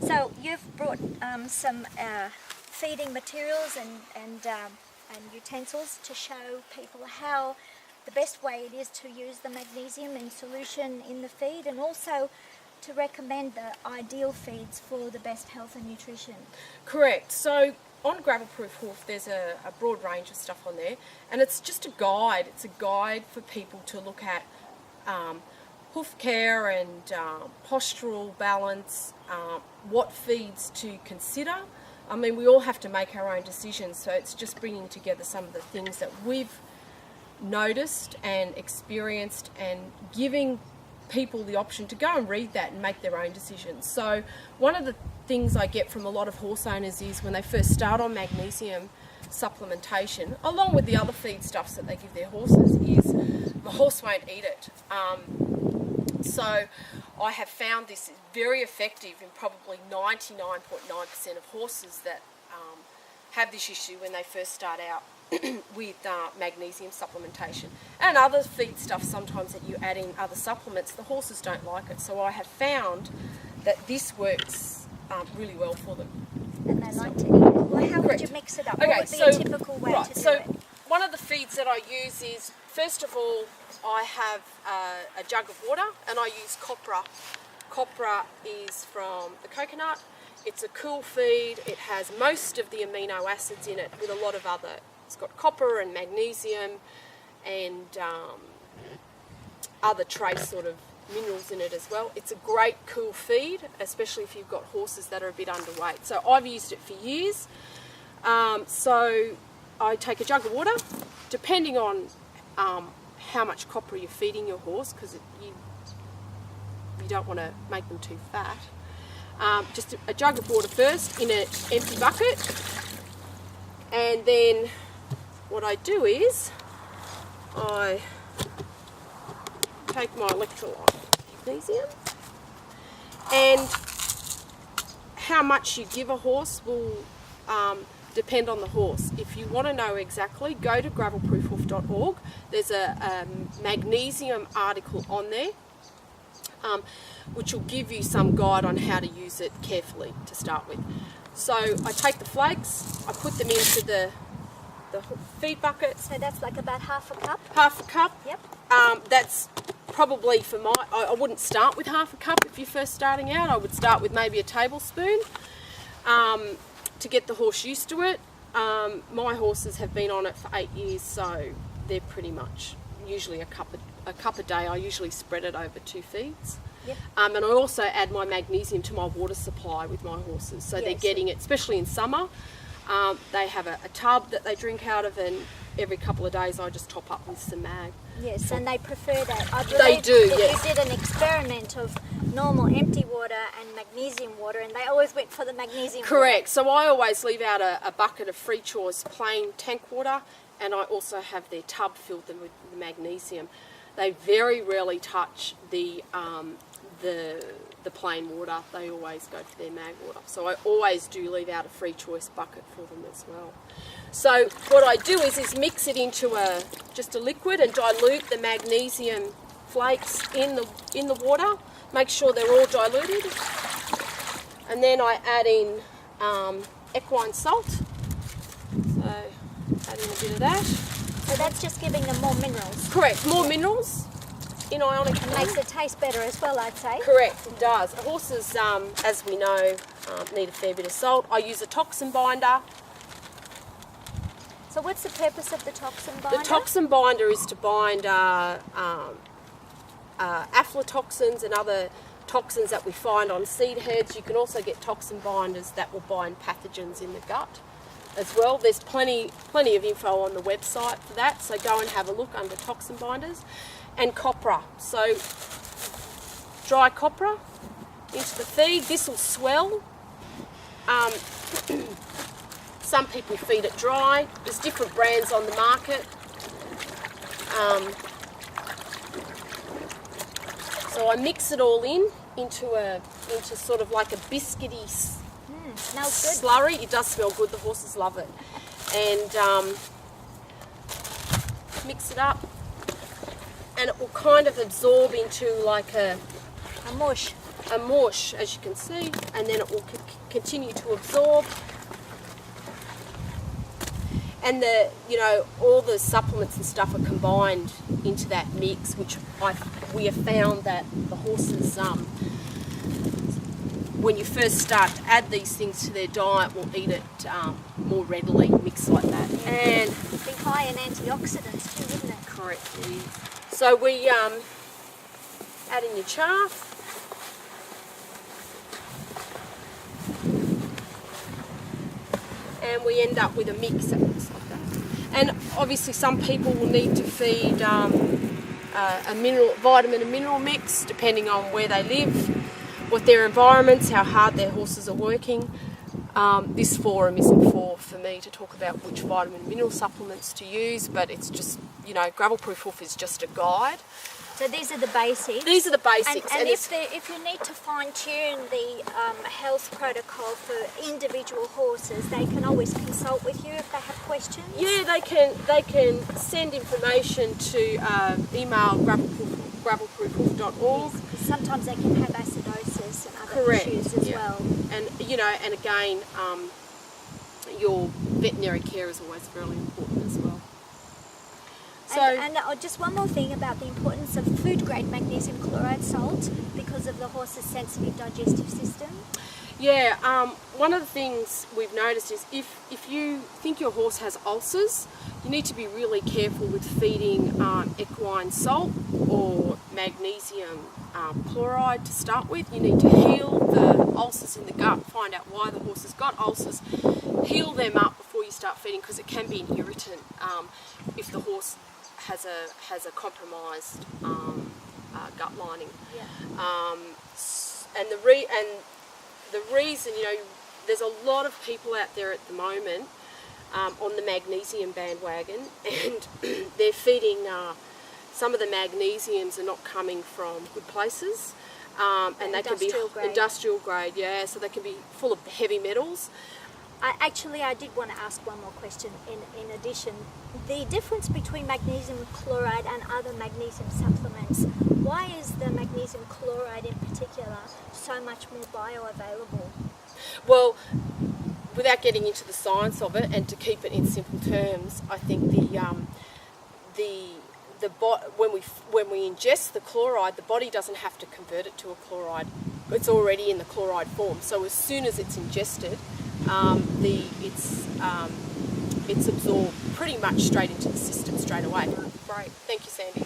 So you've brought some feeding materials and utensils to show people how the best way it is to use the magnesium in solution in the feed, and also to recommend the ideal feeds for the best health and nutrition. Correct. So on Gravel Proof Hoof there's a broad range of stuff on there, and it's just a guide. It's a guide for people to look at hoof care and postural balance, what feeds to consider. I mean, we all have to make our own decisions, so it's just bringing together some of the things that we've noticed and experienced, and giving people the option to go and read that and make their own decisions. So one of the things I get from a lot of horse owners is when they first start on magnesium supplementation, along with the other feedstuffs that they give their horses, is my horse won't eat it. So I have found this is very effective in probably 99.9% of horses that have this issue when they first start out with magnesium supplementation. And other feedstuff sometimes that you add in other supplements, the horses don't like it. So I have found that this works really well for them. And they like to eat it. Well, how would you mix it up? Okay, What would be a typical way to do it? One of the feeds that I use is, first of all, I have a jug of water, and I use copra. Copra is from the coconut. It's a cool feed. It has most of the amino acids in it, with a lot of other. It's got copper and magnesium and other trace sort of minerals in it as well. It's a great cool feed, especially if you've got horses that are a bit underweight. So I've used it for years. So I take a jug of water, depending on how much copper you're feeding your horse, because you don't want to make them too fat. Just a jug of water first in an empty bucket, and then what I do is I take my electrolyte magnesium, and how much you give a horse will depend on the horse. If you want to know exactly, go to gravelproofhoof.org. There's a magnesium article on there, which will give you some guide on how to use it carefully to start with. So I take the flakes, I put them into the feed bucket. So that's like about half a cup? Half a cup. Yep. That's probably for I wouldn't start with half a cup if you're first starting out. I would start with maybe a tablespoon to get the horse used to it. My horses have been on it for 8 years, so they're pretty much usually a cup a day. I usually spread it over 2 feeds. Yep. And I also add my magnesium to my water supply with my horses, so they're getting it, especially in summer. They have a tub that they drink out of, and every couple of days I just top up with some mag. Yes, and they prefer that. I They believe do, that yes. You did an experiment of normal empty water and magnesium water, and they always went for the magnesium Correct. So I always leave out a bucket of free choice plain tank water, and I also have their tub filled them with the magnesium. They very rarely touch the plain water. They always go for their mag water. So I always do leave out a free choice bucket for them as well. So what I do is mix it into just a liquid and dilute the magnesium flakes in the water. Make sure they're all diluted, and then I add in equine salt. So add in a bit of that. So that's just giving them more minerals. Correct, more minerals in ionic And makes it taste better as well, I'd say. Correct, it does. Horses, as we know, need a fair bit of salt. I use a toxin binder. So what's the purpose of the toxin binder? The toxin binder is to bind aflatoxins and other toxins that we find on seed heads. You can also get toxin binders that will bind pathogens in the gut as well. There's plenty of info on the website for that, so go and have a look under toxin binders. And copra, so dry copra into the feed. This will swell. Some people feed it dry. There's different brands on the market. So I mix it all into sort of like a biscuity smells good. slurry. It does smell good. The horses love it. And mix it up, and it will kind of absorb into like a mush. a mush, as you can see, and then it will continue to absorb. And all the supplements and stuff are combined into that mix, which we have found that the horses, when you first start to add these things to their diet, will eat it more readily, mixed like that. And It'd be high in antioxidants too, wouldn't it? correct. So we add in your chaff. And we end up with a mix that looks like that. And obviously some people will need to feed a vitamin and mineral mix depending on where they live, what their environments, how hard their horses are working. This forum isn't for me to talk about which vitamin and mineral supplements to use, but it's just, Gravel Proof Hoof is just a guide. So these are the basics. These are the basics. And if you need to fine-tune the health protocol for individual horses, they can always consult with you if they have questions? Yeah, they can send information to email gravelproofhoof.org. Yes, sometimes they can have acidosis and other Correct. issues as well. And, and again, your veterinary care is always really important as well. So, And just one more thing about the importance of food-grade magnesium chloride salt because of the horse's sensitive digestive system. Yeah, one of the things we've noticed is if you think your horse has ulcers, you need to be really careful with feeding equine salt or magnesium chloride to start with. You need to heal the ulcers in the gut, find out why the horse has got ulcers, heal them up before you start feeding, because it can be an irritant if the horse has a compromised gut lining. Yeah. And the reason, there's a lot of people out there at the moment on the magnesium bandwagon, and they're feeding, some of the magnesiums are not coming from good places, and they can be industrial grade, yeah, so they can be full of heavy metals. I did want to ask one more question in addition. The difference between magnesium chloride and other magnesium supplements, why is the magnesium chloride in particular so much more bioavailable? Well, without getting into the science of it, and to keep it in simple terms, I think when we ingest the chloride, the body doesn't have to convert it to a chloride. It's already in the chloride form. So as soon as it's ingested, it's absorbed pretty much straight into the system straight away. Great, thank you, Sandy.